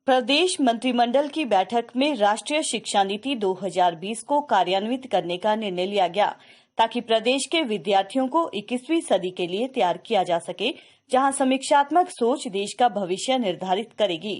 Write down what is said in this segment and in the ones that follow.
प्रदेश मंत्रिमंडल की बैठक में राष्ट्रीय शिक्षा नीति 2020 को कार्यान्वित करने का निर्णय लिया गया ताकि प्रदेश के विद्यार्थियों को 21वीं सदी के लिए तैयार किया जा सके, जहां समीक्षात्मक सोच देश का भविष्य निर्धारित करेगी।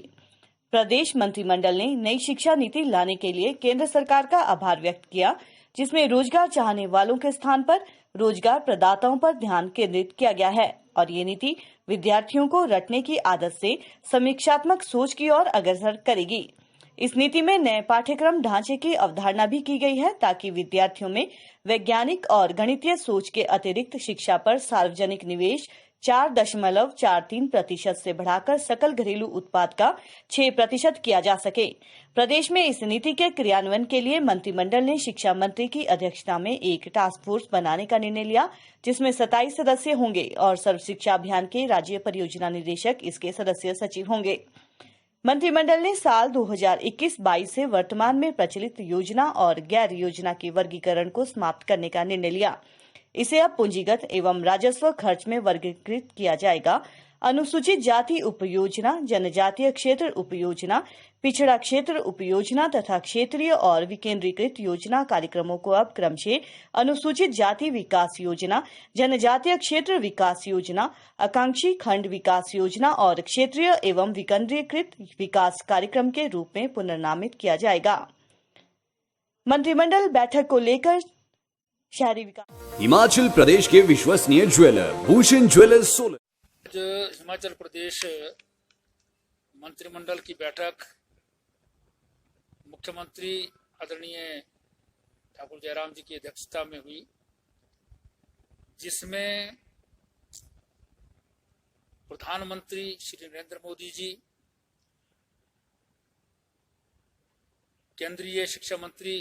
प्रदेश मंत्रिमंडल ने नई शिक्षा नीति लाने के लिए केंद्र सरकार का आभार व्यक्त किया, जिसमें रोजगार चाहने वालों के स्थान पर रोजगार प्रदाताओं पर ध्यान केंद्रित किया गया है और ये नीति विद्यार्थियों को रटने की आदत से समीक्षात्मक सोच की ओर अग्रसर करेगी। इस नीति में नए पाठ्यक्रम ढांचे की अवधारणा भी की गई है ताकि विद्यार्थियों में वैज्ञानिक और गणितीय सोच के अतिरिक्त शिक्षा पर सार्वजनिक निवेश 4.43% से बढ़ाकर सकल घरेलू उत्पाद का 6% किया जा सके। प्रदेश में इस नीति के क्रियान्वयन के लिए मंत्रिमंडल ने शिक्षा मंत्री की अध्यक्षता में एक टास्क फोर्स बनाने का निर्णय लिया, जिसमें 27 सदस्य होंगे और सर्व शिक्षा अभियान के राज्य परियोजना निदेशक इसके सदस्य सचिव होंगे। मंत्रिमंडल ने साल 2021-22 से वर्तमान में प्रचलित योजना और गैर योजना के वर्गीकरण को समाप्त करने का निर्णय लिया। इसे अब पूंजीगत एवं राजस्व खर्च में वर्गीकृत किया जाएगा। अनुसूचित जाति उपयोजना, जनजातीय क्षेत्र उपयोजना, पिछड़ा क्षेत्र उपयोजना तथा क्षेत्रीय और विकेंद्रीकृत योजना कार्यक्रमों को अब क्रमशः अनुसूचित जाति विकास योजना, जनजातीय क्षेत्र विकास योजना, आकांक्षी खंड विकास योजना और क्षेत्रीय एवं विकेंद्रीकृत विकास कार्यक्रम के रूप में पुनर्नामित किया जाएगा। मंत्रिमंडल बैठक को लेकर शहरी विकास हिमाचल प्रदेश के विश्वसनीय ज्वेलर भूषण ज्वेलर्स सोलन। हिमाचल प्रदेश मंत्रिमंडल की बैठक मुख्यमंत्री आदरणीय ठाकुर जयराम जी की अध्यक्षता में हुई, जिसमें प्रधानमंत्री श्री नरेंद्र मोदी जी, केंद्रीय शिक्षा मंत्री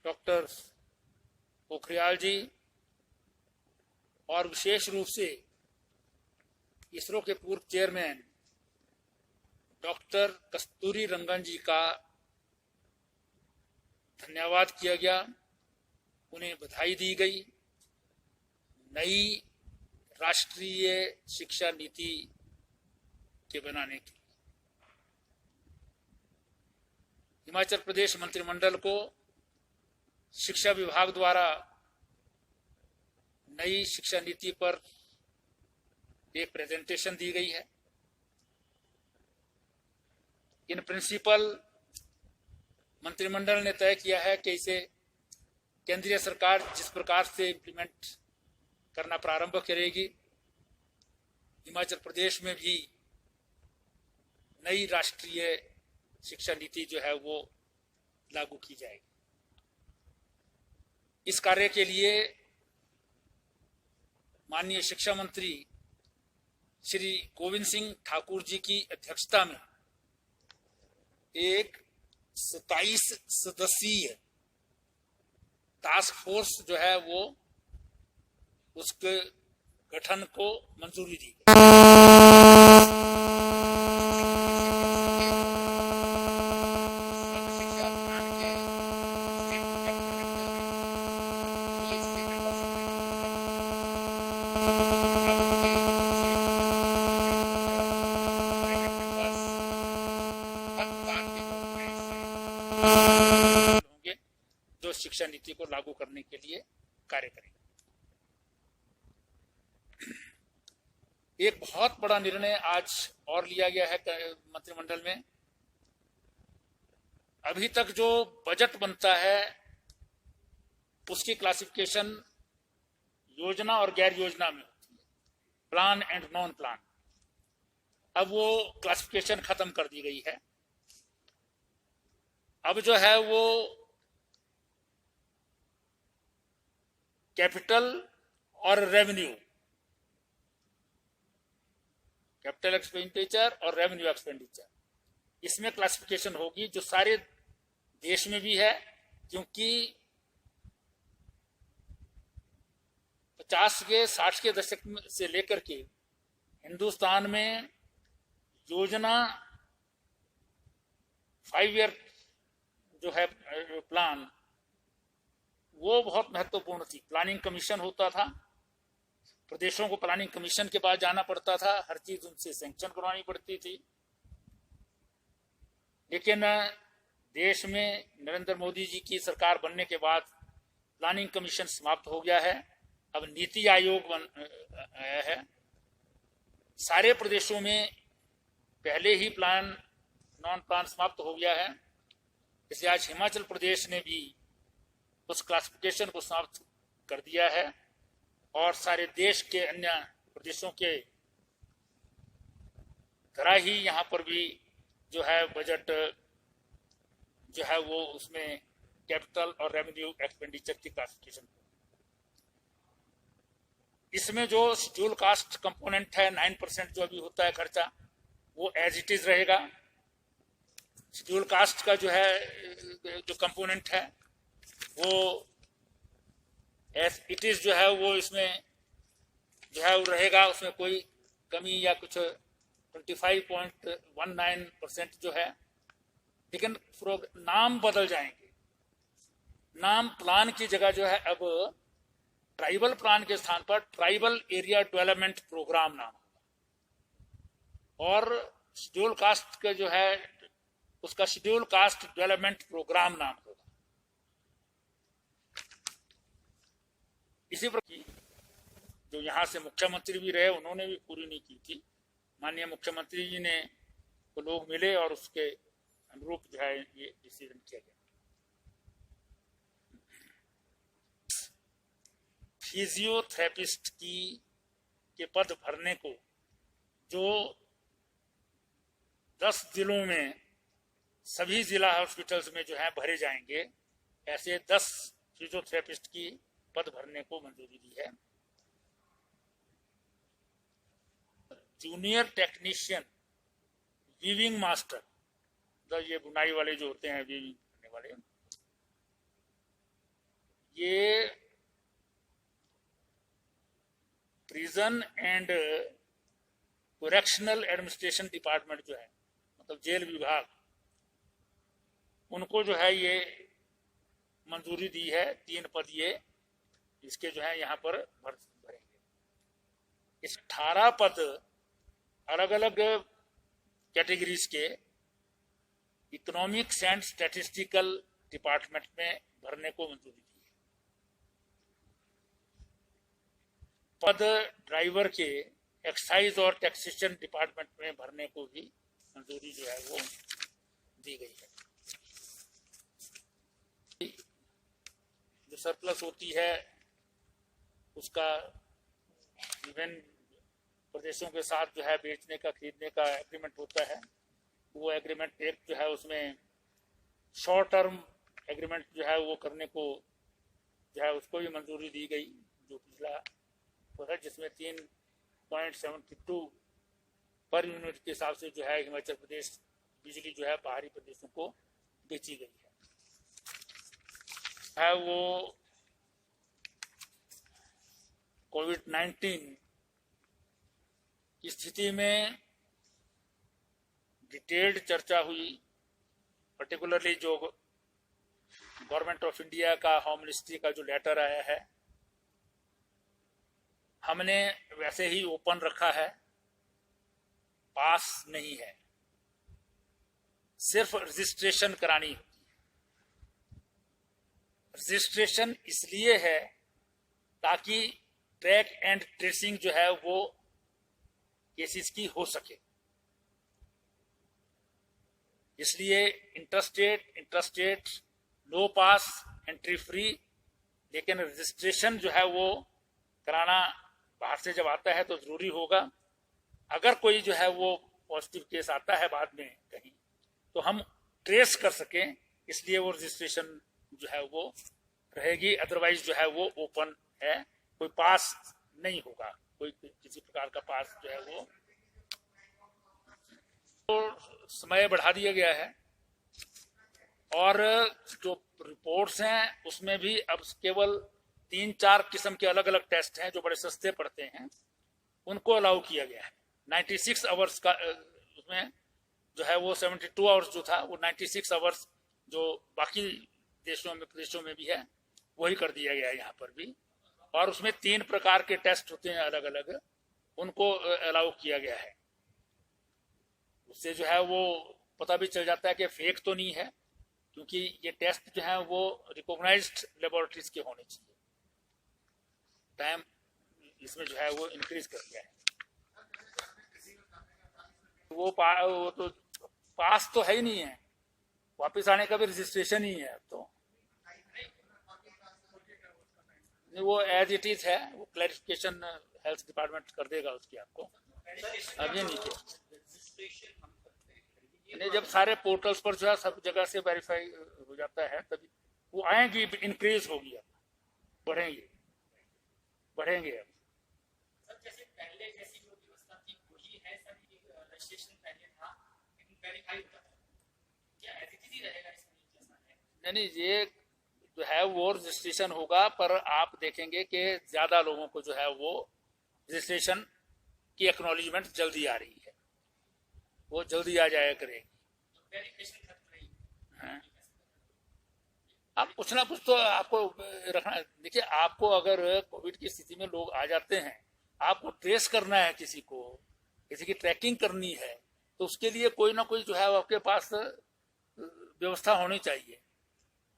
डॉक्टर पोखरियाल जी और विशेष रूप से इसरो के पूर्व चेयरमैन डॉक्टर कस्तूरी रंगन जी का धन्यवाद किया गया, उन्हें बधाई दी गई। नई राष्ट्रीय शिक्षा नीति के बनाने के लिए हिमाचल प्रदेश मंत्रिमंडल को शिक्षा विभाग द्वारा नई शिक्षा नीति पर एक प्रेजेंटेशन दी गई है। इन प्रिंसिपल मंत्रिमंडल ने तय किया है कि इसे केंद्रीय सरकार जिस प्रकार से इम्प्लीमेंट करना प्रारंभ करेगी, हिमाचल प्रदेश में भी नई राष्ट्रीय शिक्षा नीति जो है वो लागू की जाएगी। इस कार्य के लिए माननीय शिक्षा मंत्री श्री गोविंद सिंह ठाकुर जी की अध्यक्षता में एक 27 सदस्यीय टास्क फोर्स जो है वो उसके गठन को मंजूरी दी गई। होंगे जो शिक्षा नीति को लागू करने के लिए कार्य करेंगे। एक बहुत बड़ा निर्णय आज और लिया गया है मंत्रिमंडल में। अभी तक जो बजट बनता है उसकी क्लासिफिकेशन योजना और गैर योजना में होती है, प्लान एंड नॉन प्लान। अब वो क्लासिफिकेशन खत्म कर दी गई है। अब जो है वो कैपिटल और रेवेन्यू, कैपिटल एक्सपेंडिचर और रेवेन्यू एक्सपेंडिचर, इसमें क्लासिफिकेशन होगी, जो सारे देश में भी है, क्योंकि 50 के 60 के दशक से लेकर के हिंदुस्तान में योजना 5 ईयर जो है प्लान वो बहुत महत्वपूर्ण थी। प्लानिंग कमीशन होता था, प्रदेशों को प्लानिंग कमीशन के पास जाना पड़ता था, हर चीज उनसे सैंक्शन करवानी पड़ती थी। लेकिन देश में नरेंद्र मोदी जी की सरकार बनने के बाद प्लानिंग कमीशन समाप्त हो गया है। अब नीति आयोग बन आया है। सारे प्रदेशों में पहले ही नॉन प्लान समाप्त हो गया है, इसलिए आज हिमाचल प्रदेश ने भी उस क्लासिफिकेशन को समाप्त कर दिया है और सारे देश के अन्य प्रदेशों के तरह ही यहाँ पर भी जो है बजट जो है वो उसमें कैपिटल और रेवेन्यू एक्सपेंडिचर की क्लासिफिकेशन। इसमें जो शेड्यूल कास्ट कंपोनेंट है 9% जो अभी होता है खर्चा, वो एज इट इज रहेगा। शेड्यूल कास्ट का जो है जो कंपोनेंट है वो एज इट इज जो है वो इसमें जो है वो रहेगा, उसमें कोई कमी या कुछ 25.19% जो है, लेकिन नाम बदल जाएंगे। नाम प्लान की जगह जो है अब ट्राइबल प्लान के स्थान पर ट्राइबल एरिया डेवलपमेंट प्रोग्राम नाम होगा और शेड्यूल कास्ट का जो है उसका शेड्यूल कास्ट डेवलपमेंट प्रोग्राम नाम होगा। इसी प्रकार जो यहाँ से मुख्यमंत्री भी रहे उन्होंने भी पूरी नहीं की थी। माननीय मुख्यमंत्री जी ने को लोग मिले और उसके अनुरूप जो है ये डिसीजन किया गया। फिजियोथेरेपिस्ट के पद भरने को जो 10 जिलों में सभी जिला हॉस्पिटल्स में जो है भरे जाएंगे, ऐसे 10 फिजियोथेरेपिस्ट की पद भरने को मंजूरी दी है। जूनियर टेक्नीशियन, वीविंग मास्टर, ये बुनाई वाले जो होते हैं वीविंग करने वाले, ये प्रिजन एंड कोरेक्शनल एडमिनिस्ट्रेशन डिपार्टमेंट जो है, मतलब जेल विभाग, उनको जो है ये मंजूरी दी है। 3 पद ये इसके जो है यहाँ पर भरेंगे। इस 18 पद अलग अलग कैटेगरीज के इकोनॉमिक्स एंड स्टैटिस्टिकल डिपार्टमेंट में भरने को मंजूरी दी है। पद ड्राइवर के एक्साइज और टैक्सेशन डिपार्टमेंट में भरने को भी मंजूरी जो है वो दी गई है। जो सरप्लस होती है उसका विभिन्न प्रदेशों के साथ जो है बेचने का खरीदने का एग्रीमेंट होता है। वो एग्रीमेंट एक जो है उसमें शॉर्ट टर्म एग्रीमेंट जो है वो करने को जो है उसको भी मंजूरी दी गई, जो पिछला है, जिसमें 3.72 पर यूनिट के हिसाब से जो है हिमाचल प्रदेश बिजली जो है बाहरी प्रदेशों को बेची गई है। वो कोविड-19 की स्थिति में डिटेल्ड चर्चा हुई, पर्टिकुलरली जो गवर्नमेंट ऑफ इंडिया का होम मिनिस्ट्री का जो लेटर आया है हमने वैसे ही ओपन रखा है, पास नहीं है, सिर्फ रजिस्ट्रेशन करानी होती है। रजिस्ट्रेशन इसलिए है ताकि ट्रैक एंड ट्रेसिंग जो है वो केसेस की हो सके, इसलिए इंटरस्टेट नो पास एंट्री फ्री, लेकिन रजिस्ट्रेशन जो है वो कराना बाहर से जब आता है तो जरूरी होगा। अगर कोई जो है वो पॉजिटिव केस आता है बाद में कहीं तो हम ट्रेस कर सकें, इसलिए वो रजिस्ट्रेशन जो है वो रहेगी। अदरवाइज जो है वो ओपन है, कोई पास नहीं होगा, कोई किसी प्रकार का पास जो है वो तो समय बढ़ा दिया गया है। और जो रिपोर्ट्स हैं उसमें भी अब केवल 3-4 किस्म के अलग अलग टेस्ट हैं जो बड़े सस्ते पड़ते हैं, उनको अलाउ किया गया है। 96 आवर्स का उसमें जो है वो 72 आवर्स जो था वो 96 आवर्स जो बाकी देशों में प्रदेशों में भी है वही कर दिया गया है यहाँ पर भी। और उसमें 3 प्रकार के टेस्ट होते हैं अलग अलग, उनको अलाउ किया गया है। उससे जो है वो पता भी चल जाता है कि फेक तो नहीं है, क्योंकि ये टेस्ट जो है वो रिकॉग्नाइज्ड लेबोरेटरीज के होने चाहिए। टाइम इसमें जो है वो इंक्रीज कर दिया है। वो तो पास तो है ही नहीं है, वापस आने का भी रजिस्ट्रेशन ही है। तो वो एज इट इज है, वो क्लैरिफिकेशन हेल्थ डिपार्टमेंट कर देगा उसकी आपको, अभी नहीं किया। नहीं, जब सारे पोर्टल्स पर जो है सब जगह से वेरीफाई हो जाता है तभी वो आएंगी, इंक्रीज होगी, अब बढ़ेंगे बढ़ेंगे। अब जैसे पहले जैसी जो व्यवस्था थी वही है, सभी रजिस्ट्रेशन पहले था लेकिन वेरीफाई होता था, क्या ऐसी चीज रहेगा इसमें? नहीं, ये जो है वो रजिस्ट्रेशन होगा, पर आप देखेंगे कि ज्यादा लोगों को जो है वो रजिस्ट्रेशन की एक्नॉलेजमेंट जल्दी आ रही है, वो जल्दी आ जाया करेगी। हाँ। आप कुछ ना कुछ तो आपको रखना। देखिए, आपको अगर कोविड की स्थिति में लोग आ जाते हैं, आपको ट्रेस करना है, किसी की ट्रैकिंग करनी है, तो उसके लिए कोई ना कोई जो है आपके पास व्यवस्था होनी चाहिए।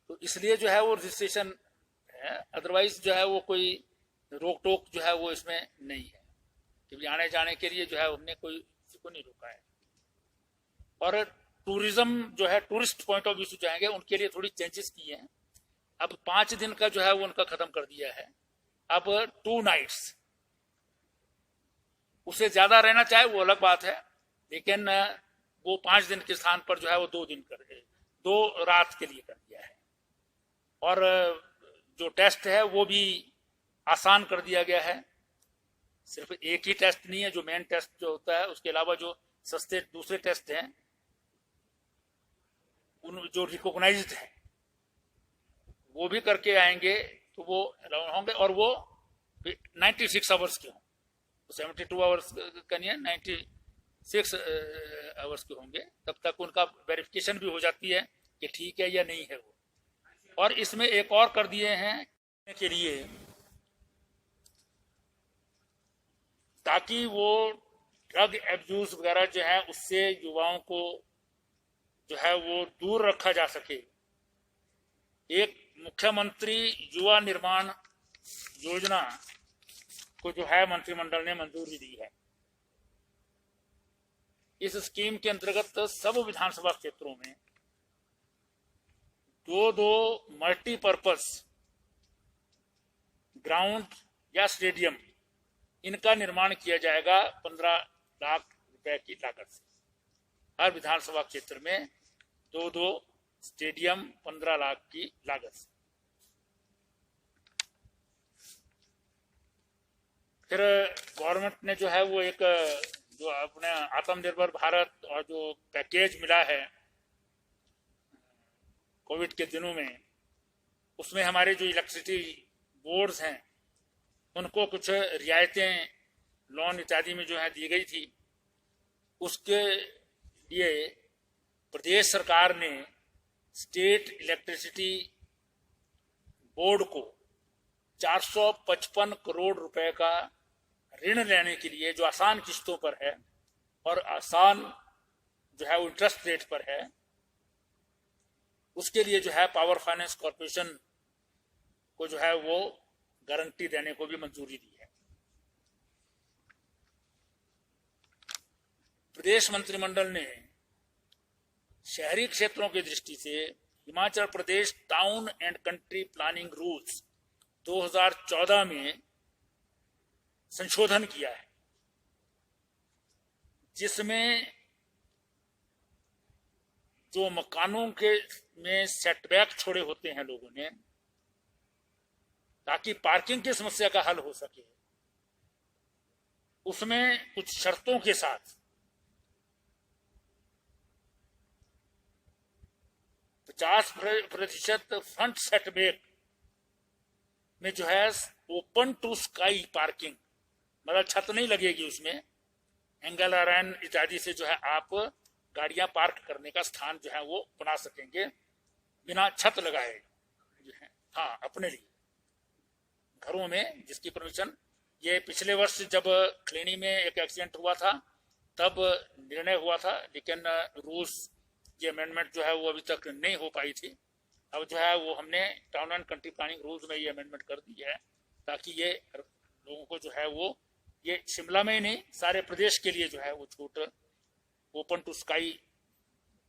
तो इसलिए जो है वो रजिस्ट्रेशन है, अदरवाइज जो है वो कोई रोक टोक जो है वो इसमें नहीं है, क्योंकि आने जाने के लिए जो है हमने कोई किसी को नहीं रोका है। और टूरिज्म जो है, टूरिस्ट पॉइंट ऑफ व्यू से जाएंगे, उनके लिए थोड़ी चेंजेस किए हैं। अब 5 दिन का जो है वो उनका खत्म कर दिया है, अब 2 नाइट्स। उससे ज्यादा रहना चाहे वो अलग बात है, लेकिन वो 5 दिन के स्थान पर जो है वो 2 दिन 2 रात के लिए कर दिया है। और जो टेस्ट है वो भी आसान कर दिया गया है, सिर्फ एक ही टेस्ट नहीं है जो मेन टेस्ट जो होता है, उसके अलावा जो सस्ते दूसरे टेस्ट हैं उन जो रिकॉग्नाइज्ड है वो भी करके आएंगे, तो वो अलाउ होंगे। और वो 96 आवर्स के हों, 72 आवर्स का नहीं है, 96 आवर्स के होंगे। तब तक उनका वेरिफिकेशन भी हो जाती है कि ठीक है या नहीं है वो। और इसमें एक और कर दिए हैं के लिए, ताकि वो ड्रग एब्यूज वगैरह जो है उससे युवाओं को जो है वो दूर रखा जा सके। एक मुख्यमंत्री युवा निर्माण योजना को जो है मंत्रिमंडल ने मंजूरी दी है। इस स्कीम के अंतर्गत सब विधानसभा क्षेत्रों में 2 मल्टीपर्पज ग्राउंड या स्टेडियम, इनका निर्माण किया जाएगा 15 लाख रुपए की लागत से। हर विधानसभा क्षेत्र में 2 स्टेडियम 15 लाख की लागत से। फिर गवर्नमेंट ने जो है वो एक जो अपने आत्मनिर्भर भारत और जो पैकेज मिला है कोविड के दिनों में, उसमें हमारे जो इलेक्ट्रिसिटी बोर्ड्स हैं उनको कुछ रियायतें लोन इत्यादि में जो है दी गई थी। उसके लिए प्रदेश सरकार ने स्टेट इलेक्ट्रिसिटी बोर्ड को 455 करोड़ रुपए का ऋण लेने के लिए, जो आसान किस्तों पर है और आसान जो है वो इंटरेस्ट रेट पर है, उसके लिए जो है पावर फाइनेंस कॉर्पोरेशन को जो है वो गारंटी देने को भी मंजूरी दी है। प्रदेश मंत्रिमंडल ने शहरी क्षेत्रों की दृष्टि से Himachal Pradesh town and country planning rules 2014 में संशोधन किया है, जिसमें जो मकानों के में सेटबैक छोड़े होते हैं लोगों ने, ताकि पार्किंग की समस्या का हल हो सके, उसमें कुछ शर्तों के साथ 50% फ्रंट सेटबैक में जो है ओपन टू स्काई पार्किंग, मतलब छत नहीं लगेगी उसमें, एंगल आयरन इत्यादि से जो है आप गाड़ियां पार्क करने का स्थान जो है वो बना सकेंगे बिना छत लगाए जो है। हाँ, अपने लिए घरों में जिसकी परमिशन, ये पिछले वर्ष जब खलेनी में एक एक्सीडेंट हुआ था तब निर्णय हुआ था, लेकिन रूल्स ये अमेंडमेंट जो है वो अभी तक नहीं हो पाई थी। अब जो है वो हमने town and country planning rules में ये अमेंडमेंट कर दी है, ताकि ये लोगों को जो है वो ये शिमला में ही नहीं सारे प्रदेश के लिए जो है वो छूट ओपन टू स्काई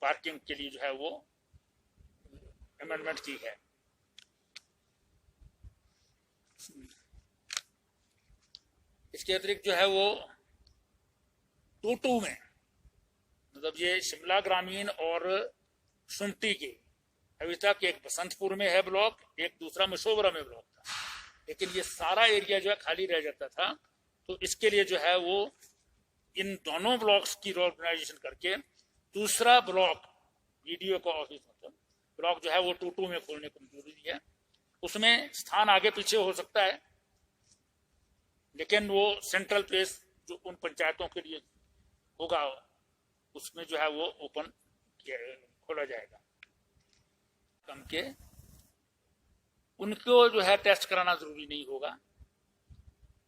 पार्किंग के लिए जो है वो अमेंडमेंट की है। इसके अतिरिक्त जो है वो 2-2 में, मतलब ये शिमला ग्रामीण और सुमटी के अभी तक एक बसंतपुर में है ब्लॉक, एक दूसरा मशोबरा में ब्लॉक था, लेकिन ये सारा एरिया जो है खाली रह जाता था। तो इसके लिए जो है वो इन दोनों ब्लॉक्स की ऑर्गेनाइजेशन करके दूसरा ब्लॉक वीडियो का ऑफिस, मतलब ब्लॉक जो है वो 2-2 में खोलने को मंजूरी दी है। उसमें स्थान आगे पीछे हो सकता है, लेकिन वो सेंट्रल प्लेस जो उन पंचायतों के लिए होगा उसमें जो है वो ओपन खोला जाएगा। कम के उनको जो है टेस्ट कराना जरूरी नहीं होगा,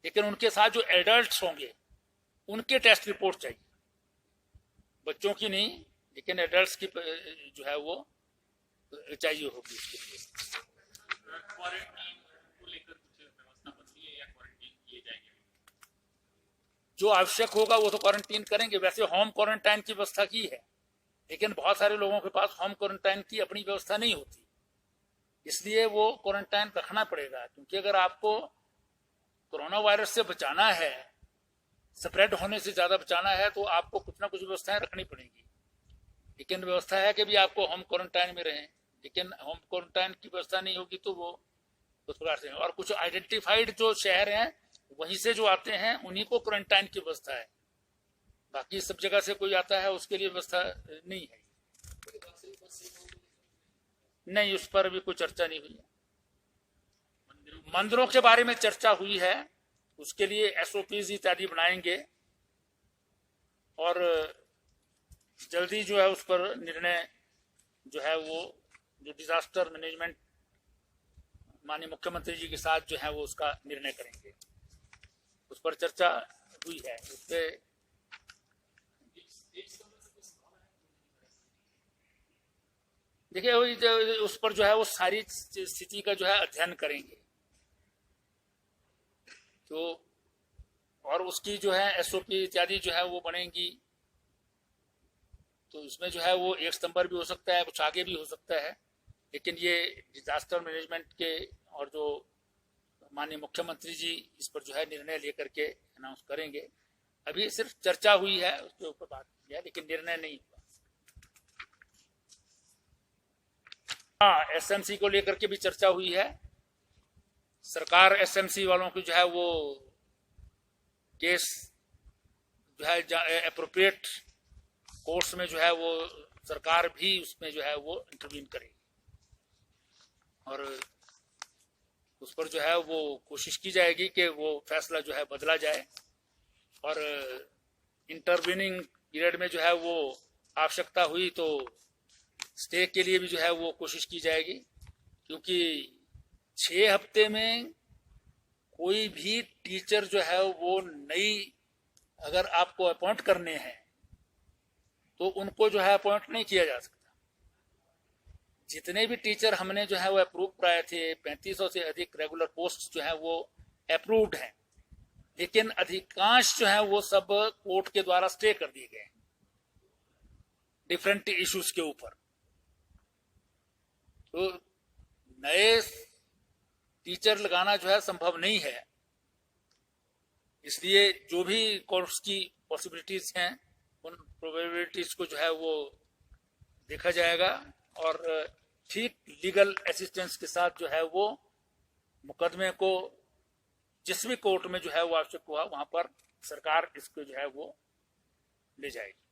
लेकिन उनके साथ जो एडल्ट्स होंगे उनके टेस्ट रिपोर्ट चाहिए, बच्चों की नहीं, लेकिन एडल्ट्स की जो है वो चाहिए होगी। इसके लिए क्वारंटीन को लेकर कुछ व्यवस्था बनती है या क्वारंटीन किए जाएंगे? जो आवश्यक होगा वो तो क्वारंटीन करेंगे। वैसे होम क्वारंटाइन की व्यवस्था की है, लेकिन बहुत सारे लोगों के पास होम क्वारंटाइन की अपनी व्यवस्था नहीं होती, इसलिए वो क्वारंटाइन रखना पड़ेगा। क्योंकि अगर आपको कोरोना वायरस से बचाना है, स्प्रेड होने से ज्यादा बचाना है, तो आपको कुछ ना कुछ व्यवस्थाएं रखनी पड़ेगी। लेकिन व्यवस्था है कि भी आपको होम क्वारंटाइन में रहें, लेकिन होम क्वारंटाइन की व्यवस्था नहीं होगी तो वो उस प्रकार से। और कुछ आइडेंटिफाइड जो शहर हैं वहीं से जो आते हैं उन्हीं को क्वारंटाइन की व्यवस्था है, बाकी सब जगह से कोई आता है उसके लिए व्यवस्था नहीं है। नहीं, उस पर भी कोई चर्चा नहीं हुई है। मंदिरों के बारे में चर्चा हुई है, उसके लिए SOPs इत्यादि बनाएंगे और जल्दी जो है उस पर निर्णय जो है वो जो डिजास्टर मैनेजमेंट माननीय मुख्यमंत्री जी के साथ जो है वो उसका निर्णय करेंगे। उस पर चर्चा हुई है। उस पर देखिए उस पर जो है वो सारी स्थिति का जो है अध्ययन करेंगे, तो और उसकी जो है SOP इत्यादि जो है वो बनेंगी। तो इसमें जो है वो 1 सितंबर भी हो सकता है, कुछ आगे भी हो सकता है, लेकिन ये डिजास्टर मैनेजमेंट के और जो माननीय मुख्यमंत्री जी इस पर जो है निर्णय लेकर के अनाउंस करेंगे। अभी सिर्फ चर्चा हुई है, उसके ऊपर बात की है, लेकिन निर्णय नहीं हुआ। हाँ, SMC को लेकर के भी चर्चा हुई है। सरकार SMC वालों की जो है वो केस जो है एप्रोप्रिएट कोर्ट्स में जो है वो सरकार भी उसमें जो है वो इंटरवीन करेगी और उस पर जो है वो कोशिश की जाएगी कि वो फैसला जो है बदला जाए और इंटरवीनिंग पीरियड में जो है वो आवश्यकता हुई तो स्टे के लिए भी जो है वो कोशिश की जाएगी, क्योंकि 6 हफ्ते में कोई भी टीचर जो है वो नई अगर आपको अपॉइंट करने हैं तो उनको जो है अपॉइंट नहीं किया जा सकता। जितने भी टीचर हमने जो है वो अप्रूव कराए थे, 3500 से अधिक रेगुलर पोस्ट जो है वो अप्रूव्ड हैं, लेकिन अधिकांश जो है वो सब कोर्ट के द्वारा स्टे कर दिए गए डिफरेंट इश्यूज के ऊपर। तो नए टीचर लगाना जो है संभव नहीं है, इसलिए जो भी कोर्स की पॉसिबिलिटीज हैं उन प्रोबेबिलिटीज को जो है वो देखा जाएगा और ठीक लीगल असिस्टेंस के साथ जो है वो मुकदमे को जिस भी कोर्ट में जो है वो आवश्यक हुआ वहां पर सरकार इसको जो है वो ले जाएगी।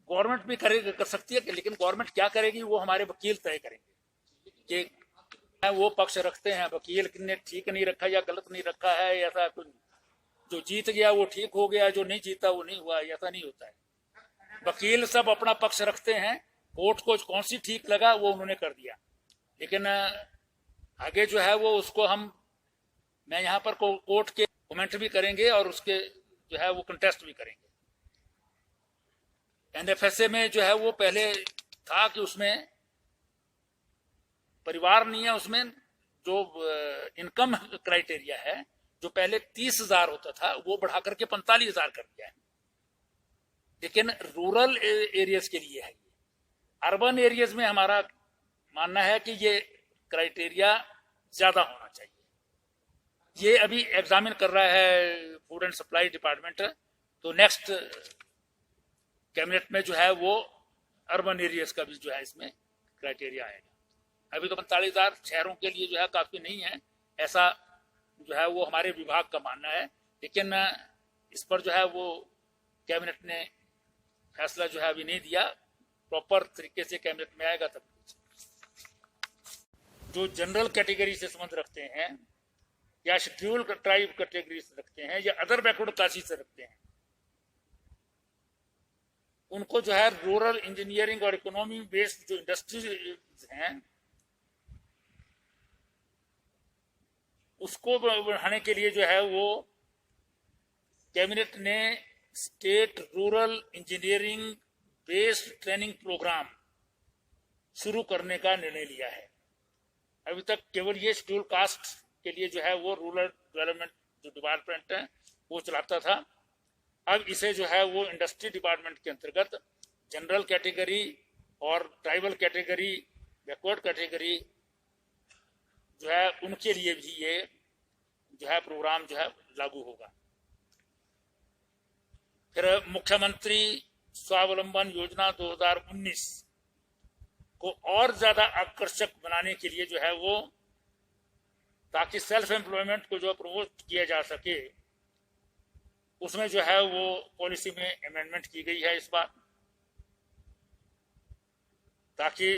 गवर्नमेंट भी कर सकती है, लेकिन गवर्नमेंट क्या करेगी वो हमारे वकील तय करेंगे कि वो पक्ष रखते हैं। वकील ने ठीक नहीं रखा या गलत नहीं रखा है, ऐसा कुछ जो जीत गया वो ठीक हो गया, जो नहीं जीता वो नहीं हुआ, ऐसा नहीं होता है। वकील सब अपना पक्ष रखते हैं, कोर्ट को कौन सी ठीक लगा वो उन्होंने कर दिया, लेकिन आगे जो है वो उसको मैं यहाँ पर कोर्ट के कमेंट भी करेंगे और उसके जो है वो कंटेस्ट भी करेंगे। एनएफएसए में जो है वो पहले था कि उसमें परिवार नहीं है, उसमें जो इनकम क्राइटेरिया है जो पहले 30,000 होता था वो बढ़ा करके 45,000 कर दिया है, लेकिन रूरल एरियाज के लिए है। अर्बन एरियाज में हमारा मानना है कि ये क्राइटेरिया ज्यादा होना चाहिए। ये अभी एग्जामिन कर रहा है फूड एंड सप्लाई डिपार्टमेंट, तो नेक्स्ट कैबिनेट में जो है वो अर्बन एरियाज का भी जो है इसमें क्राइटेरिया आएगा। अभी तो 45,000 शहरों के लिए जो है काफी नहीं है, ऐसा जो है वो हमारे विभाग का मानना है, लेकिन इस पर जो है वो कैबिनेट ने फैसला जो है अभी नहीं दिया। प्रॉपर तरीके से कैबिनेट में आएगा तब। जो जनरल कैटेगरी से संबंध रखते हैं या शेड्यूल ट्राइब कैटेगरी से रखते हैं या अदर बैकवर्ड क्लासेस से रखते हैं, उनको जो है रूरल इंजीनियरिंग और इकोनॉमी बेस्ड जो इंडस्ट्रीज हैं उसको बढ़ाने के लिए जो है वो कैबिनेट ने state rural engineering based training programme शुरू करने का निर्णय लिया है। अभी तक केवल ये शेड्यूल कास्ट के लिए जो है वो रूरल डेवलपमेंट जो डिपार्टमेंट है वो चलाता था। अब इसे जो है वो इंडस्ट्री डिपार्टमेंट के अंतर्गत जनरल कैटेगरी और ट्राइबल कैटेगरी, बैकवर्ड कैटेगरी जो है उनके लिए भी ये जो है प्रोग्राम जो है लागू होगा। फिर मुख्यमंत्री स्वावलंबन योजना 2019 को और ज्यादा आकर्षक बनाने के लिए जो है वो, ताकि सेल्फ एम्प्लॉयमेंट को जो प्रमोट किया जा सके, उसमें जो है वो पॉलिसी में अमेंडमेंट की गई है इस बार, ताकि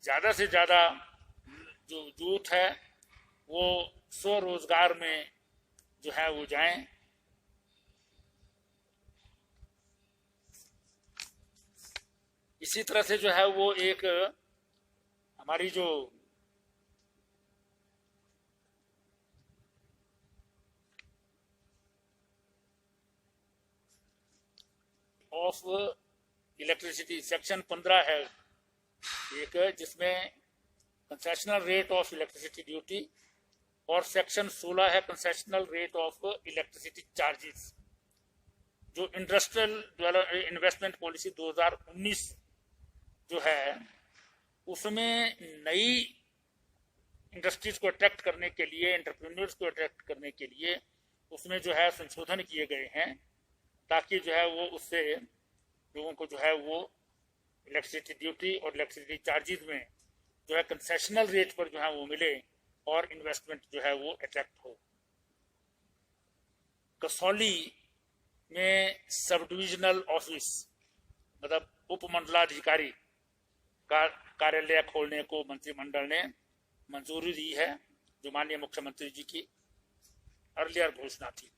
ज्यादा से ज्यादा जो यूथ है वो स्वरोजगार में जो है वो जाएं। इसी तरह से जो है वो एक हमारी जो ऑफ इलेक्ट्रिसिटी सेक्शन 15 है एक, जिसमें concessional rate of electricity duty, और सेक्शन 16 है concessional rate of electricity charges. जो इंडस्ट्रियल इन्वेस्टमेंट पॉलिसी 2019 जो है उसमें नई इंडस्ट्रीज को अट्रैक्ट करने के लिए, एंटरप्रेन्योर्स को अट्रैक्ट करने के लिए उसमें जो है संशोधन किए गए हैं, ताकि जो है वो उससे लोगों को जो है वो इलेक्ट्रिसिटी ड्यूटी और इलेक्ट्रिसिटी चार्जेस में जो है कंसेशनल रेट पर जो है वो मिले और इन्वेस्टमेंट जो है वो अट्रैक्ट हो। कसौली में सब डिविजनल ऑफिस मतलब उपमंडलाधिकारी का कार्यालय खोलने को मंत्रिमंडल ने मंजूरी दी है, जो माननीय मुख्यमंत्री जी की अर्लियर घोषणा थी।